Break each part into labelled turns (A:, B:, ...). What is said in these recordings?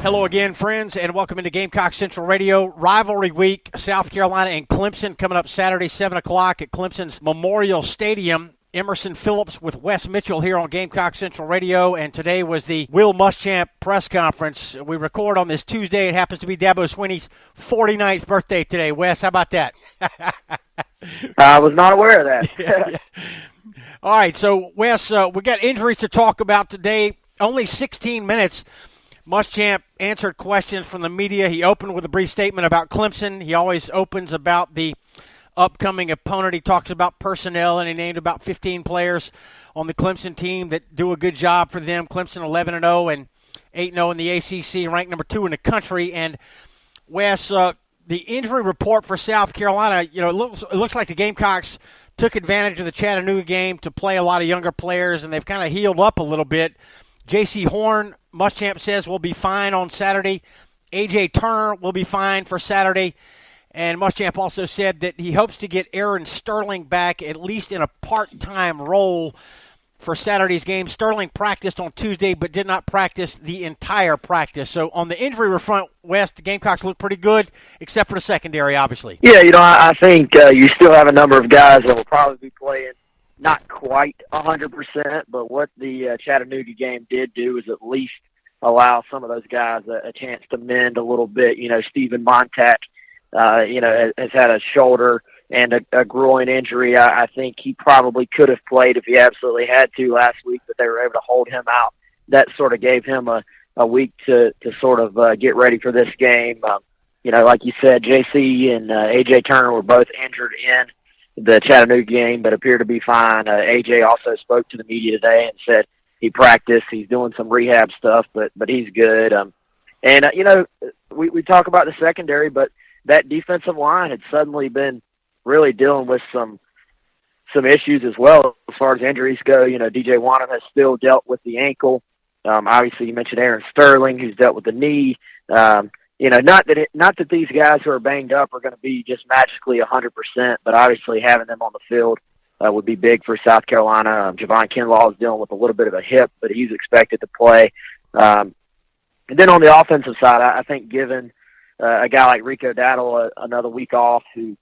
A: Hello again, friends, and welcome into Gamecock Central Radio. Rivalry week, South Carolina and Clemson coming up Saturday, 7 o'clock at Clemson's Memorial Stadium. Emerson Phillips with Wes Mitchell here on Gamecock Central Radio, and today was the Will Muschamp press conference. We record on this Tuesday. It happens to be Dabo Swinney's 49th birthday today. Wes, how about that?
B: I was not aware of that.
A: Yeah. All right, so, Wes, we got injuries to talk about today. Only 16 minutes. Muschamp answered questions from the media. He opened with a brief statement about Clemson. He always opens about the upcoming opponent. He talks about personnel, and he named about 15 players on the Clemson team that do a good job for them. Clemson 11-0 and 8-0 in the ACC, ranked number 2 in the country. And, Wes, the injury report for South Carolina, it looks like the Gamecocks took advantage of the Chattanooga game to play a lot of younger players, and they've kind of healed up a little bit. J.C. Horn, Muschamp says, will be fine on Saturday. A.J. Turner will be fine for Saturday. And Muschamp also said that he hopes to get Aaron Sterling back at least in a part-time role for Saturday's game. Sterling practiced on Tuesday but did not practice the entire practice. So on the injury front, West, the Gamecocks look pretty good, except for the secondary, obviously.
B: Yeah, I think you still have a number of guys that will probably be playing not quite 100%, but what the Chattanooga game did do is at least allow some of those guys a chance to mend a little bit. Stephen Montack, has had a shoulder and a groin injury. I think he probably could have played if he absolutely had to last week, but they were able to hold him out. That sort of gave him a week to sort of get ready for this game. Like you said, JC and A.J. Turner were both injured in the Chattanooga game, but appear to be fine. AJ also spoke to the media today and said he practiced. He's doing some rehab stuff, but he's good. We talk about the secondary, but that defensive line had suddenly been really dealing with some issues as well as far as injuries go. DJ Wanham has still dealt with the ankle. Obviously, you mentioned Aaron Sterling, who's dealt with the knee. Not that these guys who are banged up are going to be just magically 100%, but obviously having them on the field would be big for South Carolina. Javon Kinlaw is dealing with a little bit of a hip, but he's expected to play. And then on the offensive side, I think given a guy like Rico Dowdle another week off who,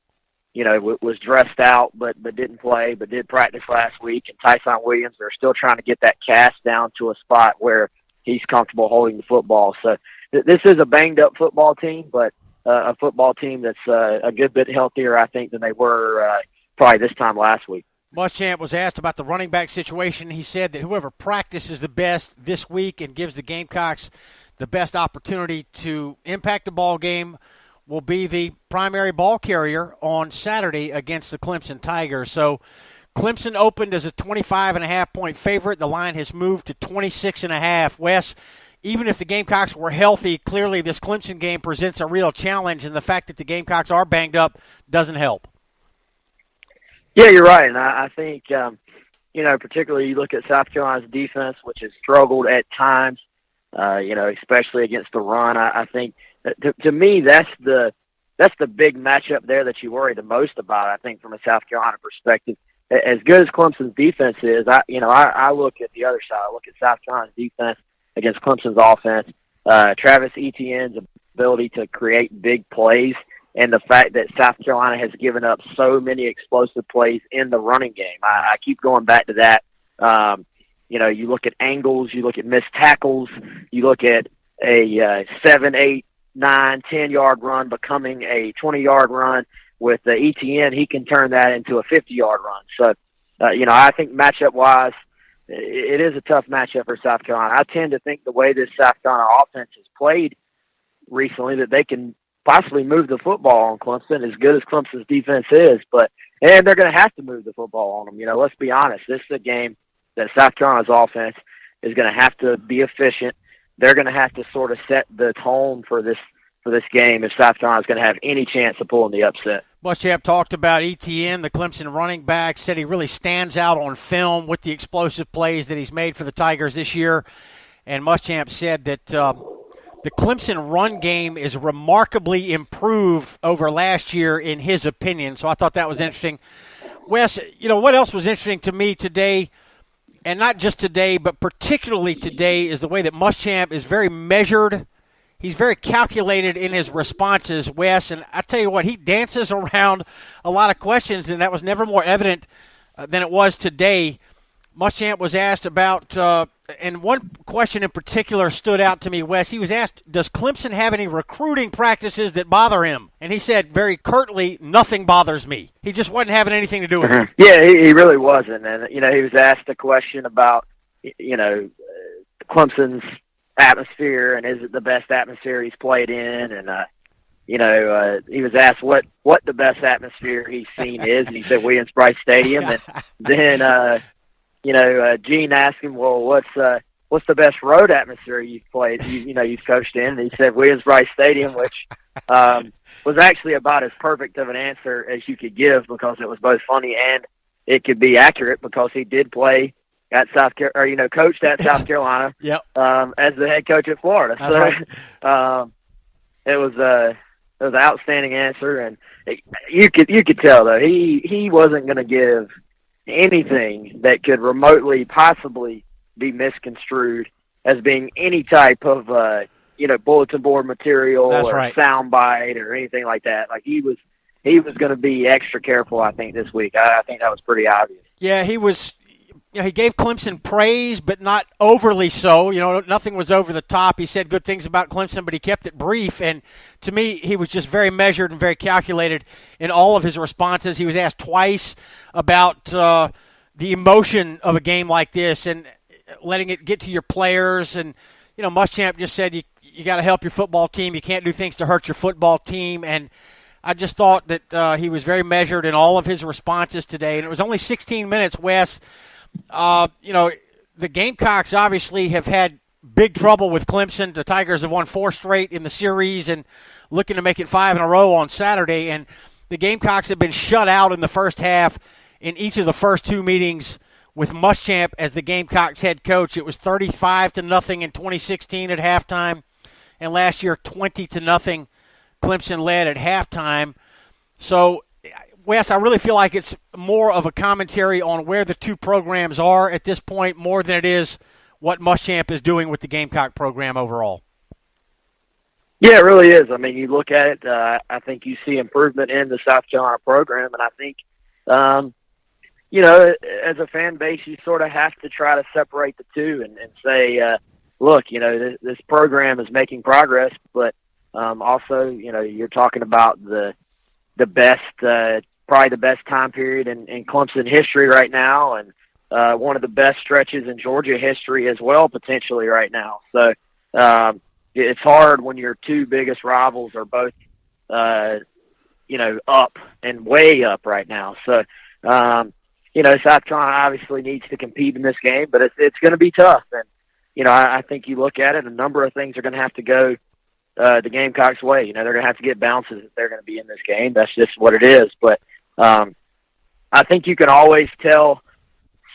B: was dressed out but didn't play, but did practice last week, and Tyson Williams, they're still trying to get that cast down to a spot where he's comfortable holding the football. So this is a banged-up football team, but a football team that's a good bit healthier, I think, than they were probably this time last week.
A: Muschamp was asked about the running back situation. He said that whoever practices the best this week and gives the Gamecocks the best opportunity to impact the ball game will be the primary ball carrier on Saturday against the Clemson Tigers. So Clemson opened as a 25.5-point favorite. The line has moved to 26.5. Wes, even if the Gamecocks were healthy, clearly this Clemson game presents a real challenge, and the fact that the Gamecocks are banged up doesn't help.
B: Yeah, you're right, and I think, particularly you look at South Carolina's defense, which has struggled at times, especially against the run. I think, to me, that's the big matchup there that you worry the most about, I think, from a South Carolina perspective. As good as Clemson's defense is, I look at the other side. I look at South Carolina's defense against Clemson's offense. Travis Etienne's ability to create big plays, and the fact that South Carolina has given up so many explosive plays in the running game. I keep going back to that. You look at angles, you look at missed tackles, you look at a 7, 8, 9, 10-yard run becoming a 20-yard run. With Etienne, he can turn that into a 50-yard run. So, I think matchup-wise, it is a tough matchup for South Carolina. I tend to think the way this South Carolina offense has played recently that they can possibly move the football on Clemson, as good as Clemson's defense is. And they're going to have to move the football on them. Let's be honest. This is a game that South Carolina's offense is going to have to be efficient. They're going to have to sort of set the tone for this game if South Carolina's going to have any chance of pulling the upset.
A: Muschamp talked about Etienne, the Clemson running back, said he really stands out on film with the explosive plays that he's made for the Tigers this year. And Muschamp said that the Clemson run game is remarkably improved over last year in his opinion. So I thought that was interesting. Wes, what else was interesting to me today, and not just today, but particularly today, is the way that Muschamp is very measured. he's very calculated in his responses, Wes. And I tell you what, he dances around a lot of questions, and that was never more evident than it was today. Muschamp was asked about, and one question in particular stood out to me, Wes. He was asked, does Clemson have any recruiting practices that bother him? And he said very curtly, nothing bothers me. He just wasn't having anything to do with it.
B: Yeah, he really wasn't. And, he was asked a question about, Clemson's atmosphere and is it the best atmosphere he's played in. And, he was asked what the best atmosphere he's seen is, and he said Williams-Brice Stadium. And then, Gene asked him, well, what's the best road atmosphere you've played, you've coached in? And he said Williams-Brice Stadium, which was actually about as perfect of an answer as you could give, because it was both funny and it could be accurate, because he did play at coached at South Carolina
A: yep.
B: As the head coach at Florida.
A: That's
B: right. It was an outstanding answer, and you could tell though he wasn't going to give anything that could remotely possibly be misconstrued as being any type of bulletin board material.
A: That's
B: or
A: right.
B: soundbite or anything like that. Like he was going to be extra careful, I think, this week. I think that was pretty obvious.
A: Yeah, he was. He gave Clemson praise, but not overly so. Nothing was over the top. He said good things about Clemson, but he kept it brief. And to me, he was just very measured and very calculated in all of his responses. He was asked twice about the emotion of a game like this and letting it get to your players. And, Muschamp just said you got to help your football team. You can't do things to hurt your football team. And I just thought that he was very measured in all of his responses today. And it was only 16 minutes, Wes. The Gamecocks obviously have had big trouble with Clemson. The Tigers have won 4 straight in the series and looking to make it 5 in a row on Saturday. And the Gamecocks have been shut out in the first half in each of the first 2 meetings with Muschamp as the Gamecocks head coach. It was 35-0 in 2016 at halftime, and last year 20-0 Clemson led at halftime. So, Wes, I really feel like it's more of a commentary on where the two programs are at this point more than it is what Muschamp is doing with the Gamecock program overall.
B: Yeah, it really is. I mean, you look at it, I think you see improvement in the South Carolina program, and I think, as a fan base, you sort of have to try to separate the two and say, look, this program is making progress, but also, you're talking about the best, probably the best time period in Clemson history right now, and one of the best stretches in Georgia history as well, potentially right now. So it's hard when your two biggest rivals are both, up and way up right now. So, South Carolina obviously needs to compete in this game, but it's going to be tough. And, I think you look at it, a number of things are going to have to go the Gamecocks' way. They're going to have to get bounces if they're going to be in this game. That's just what it is. But I think you can always tell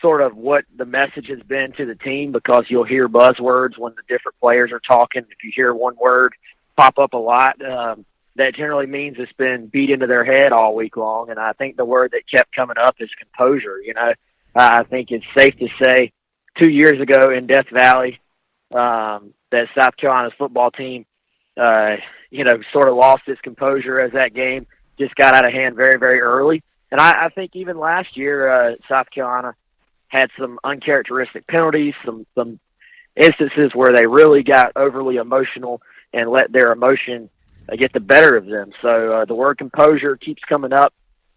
B: sort of what the message has been to the team, because you'll hear buzzwords when the different players are talking. If you hear one word pop up a lot, that generally means it's been beat into their head all week long. And I think the word that kept coming up is composure. I think it's safe to say 2 years ago in Death Valley, that South Carolina's football team, sort of lost its composure as that game just got out of hand very, very early. And I think even last year, South Carolina had some uncharacteristic penalties, some instances where they really got overly emotional and let their emotion get the better of them. So the word composure keeps coming up.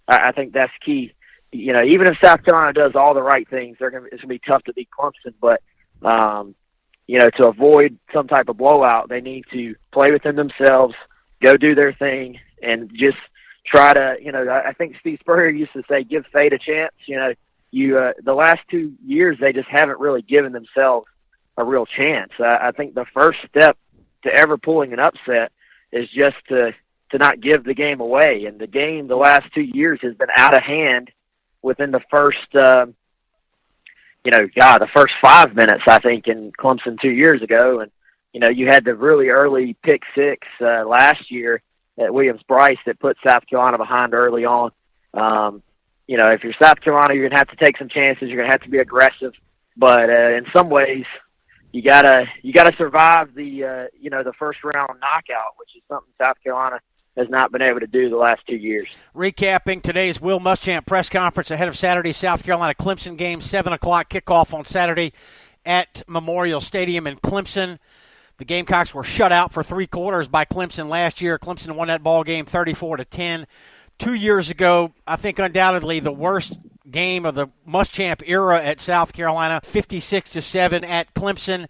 B: I think that's key. Even if South Carolina does all the right things, it's going to be tough to beat Clemson. But to avoid some type of blowout, they need to play within themselves, go do their thing, and just try to. I think Steve Spurrier used to say, "Give fate a chance." The last 2 years they just haven't really given themselves a real chance. I think the first step to ever pulling an upset is just to not give the game away. And the game the last 2 years has been out of hand within the first, the first 5 minutes, I think, in Clemson 2 years ago. And, you had the really early pick six last year at Williams-Brice that put South Carolina behind early on. If you're South Carolina, you're going to have to take some chances. You're going to have to be aggressive. But in some ways, you gotta survive the the first round knockout, which is something South Carolina has not been able to do the last 2 years.
A: Recapping today's Will Muschamp press conference ahead of Saturday's South Carolina Clemson game, 7 o'clock kickoff on Saturday at Memorial Stadium in Clemson. The Gamecocks were shut out for 3 quarters by Clemson last year. Clemson won that ball game 34-10. 2 years ago, I think undoubtedly the worst game of the Muschamp era at South Carolina, 56-7 at Clemson.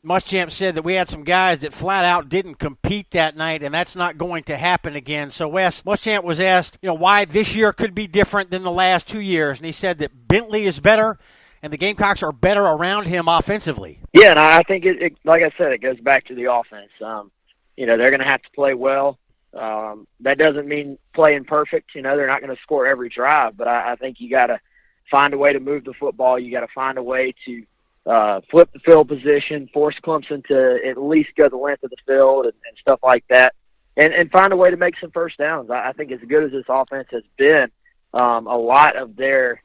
A: Muschamp said that we had some guys that flat out didn't compete that night, and that's not going to happen again. So, Wes, Muschamp was asked, why this year could be different than the last 2 years, and he said that Bentley is better, and the Gamecocks are better around him offensively.
B: Yeah, and I think it like I said, it goes back to the offense. They're going to have to play well. That doesn't mean playing perfect. They're not going to score every drive, but I think you got to find a way to move the football. You got to find a way to flip the field position, force Clemson to at least go the length of the field and stuff like that, and find a way to make some first downs. I think as good as this offense has been, a lot of their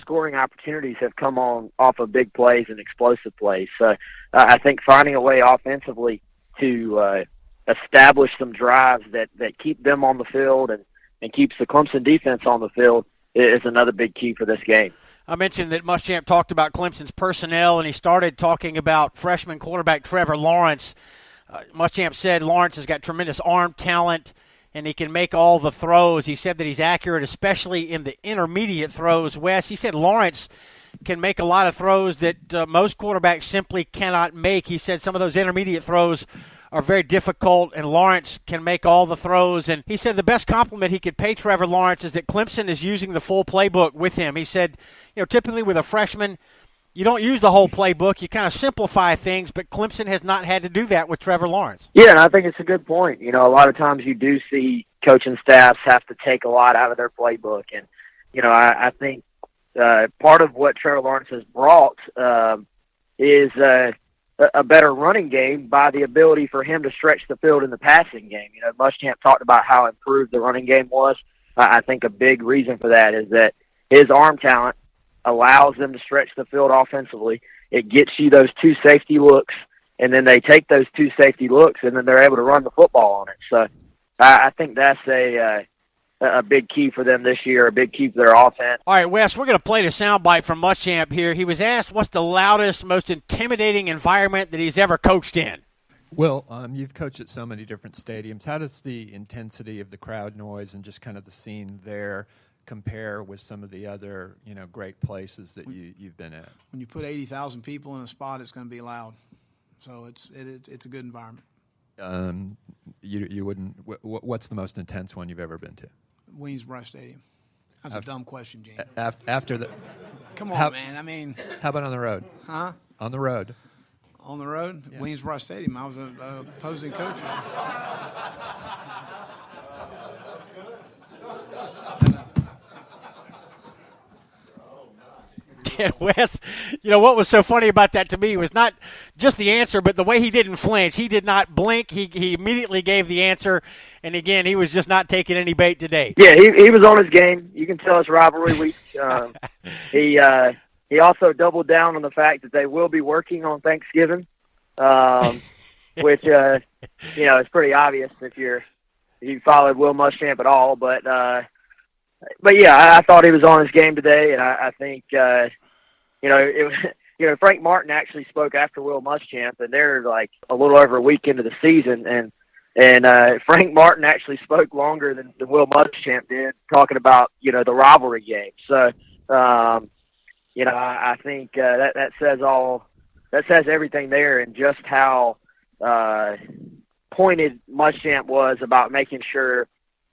B: scoring opportunities have come off of big plays and explosive plays. So I think finding a way offensively to establish some drives that keep them on the field and keeps the Clemson defense on the field is another big key for this game.
A: I mentioned that Muschamp talked about Clemson's personnel, and he started talking about freshman quarterback Trevor Lawrence. Muschamp said Lawrence has got tremendous arm talent, and he can make all the throws. He said that he's accurate, especially in the intermediate throws. Wes, he said Lawrence can make a lot of throws that most quarterbacks simply cannot make. He said some of those intermediate throws are very difficult, and Lawrence can make all the throws. And he said the best compliment he could pay Trevor Lawrence is that Clemson is using the full playbook with him. He said, typically with a freshman, you don't use the whole playbook. You kind of simplify things, but Clemson has not had to do that with Trevor Lawrence.
B: Yeah, and I think it's a good point. A lot of times you do see coaching staffs have to take a lot out of their playbook. And, I think part of what Trevor Lawrence has brought is a better running game by the ability for him to stretch the field in the passing game. Muschamp talked about how improved the running game was. I think a big reason for that is that his arm talent allows them to stretch the field offensively. It gets you those 2 safety looks, and then they take those 2 safety looks, and then they're able to run the football on it. So I think that's a big key for them this year, a big key for their offense.
A: All right, Wes, we're going to play the soundbite from Muschamp here. He was asked what's the loudest, most intimidating environment that he's ever coached in.
C: Will, you've coached at so many different stadiums. How does the intensity of the crowd noise and just kind of the scene there compare with some of the other, great places that you've been at?
D: When you put 80,000 people in a spot, it's going to be loud. So it's a good environment.
C: You wouldn't. What's the most intense one you've ever been to?
D: Williams-Brice Stadium. That's a dumb question, Gene.
C: After the.
D: Come on, man.
C: How about on the road?
D: Huh?
C: On the road.
D: On the road? Yeah. Williams-Brice Stadium. I was an opposing coach.
A: And Wes, what was so funny about that to me was not just the answer, but the way he didn't flinch. He did not blink. He immediately gave the answer. And, again, he was just not taking any bait today.
B: Yeah, he was on his game. You can tell it's rivalry week. He also doubled down on the fact that they will be working on Thanksgiving, which, is pretty obvious if you followed Will Muschamp at all. But yeah, I thought he was on his game today, and I think Frank Martin actually spoke after Will Muschamp, and they're like a little over a week into the season, and Frank Martin actually spoke longer than Will Muschamp did, talking about the rivalry game. So I think that says everything there, and just how pointed Muschamp was about making sure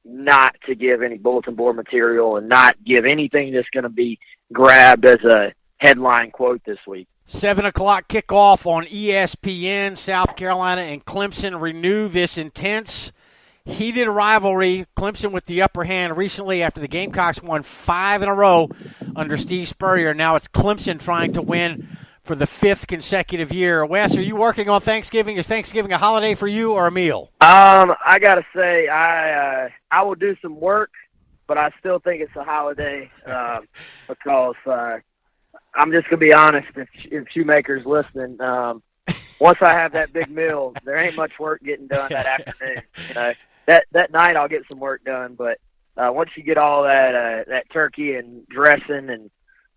B: not to give any bulletin board material and not give anything that's going to be grabbed as a headline quote this week.
A: 7 o'clock kickoff on ESPN. South Carolina and Clemson renew this intense, heated rivalry. Clemson with the upper hand recently after the Gamecocks won 5 in a row under Steve Spurrier. Now it's Clemson trying to win for the 5th consecutive year. Wes, are you working on Thanksgiving? Is Thanksgiving a holiday for you or a meal?
B: I got to say, I will do some work, but I still think it's a holiday because I'm just gonna be honest. If Shoemaker's listening, once I have that big meal, there ain't much work getting done that afternoon. You know, that night I'll get some work done, but once you get all that turkey and dressing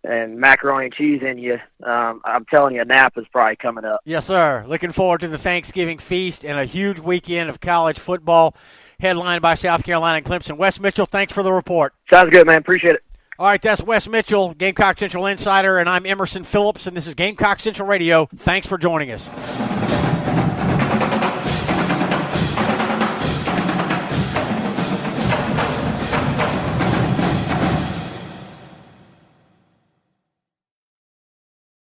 B: and macaroni and cheese in you, I'm telling you, a nap is probably coming up.
A: Yes, sir. Looking forward to the Thanksgiving feast and a huge weekend of college football, headlined by South Carolina and Clemson. Wes Mitchell, thanks for the report.
B: Sounds good, man. Appreciate it.
A: All right, that's Wes Mitchell, Gamecock Central Insider, and I'm Emerson Phillips, and this is Gamecock Central Radio. Thanks for joining us.